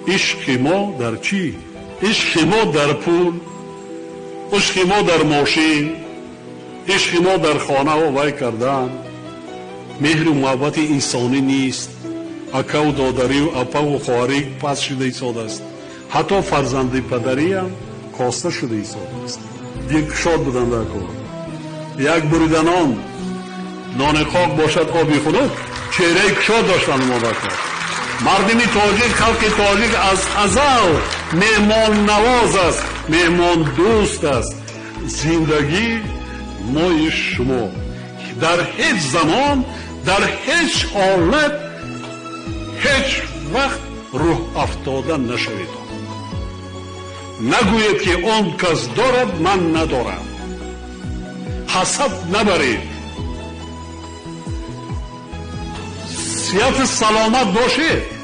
عشق ما در چی؟ عشق ما در پول، عشق ما در ماشین، عشق ما در خانه و وای کردن. مهر و محبت انسانی نیست. اکا و دادری و اپا و خواهری پس شده ایستاده است. حتی فرزند پدری هم کاسته شده ایستاده است. یک شاد بودن در کار، یک بریدنان نان خاک باشد آبی خنک، چهره کشاد داشتن مادر کرد. مردمی تاجیک، خلق تاجیک از ازل مهمان نواز است، مهمان دوست است. زندگی مای شما در هیچ زمان، در هیچ حالت، هیچ وقت روح افتاده نشوید. نگوید که آن کس دارد من ندارم. حسد نبرید. صحت سلامت باشید.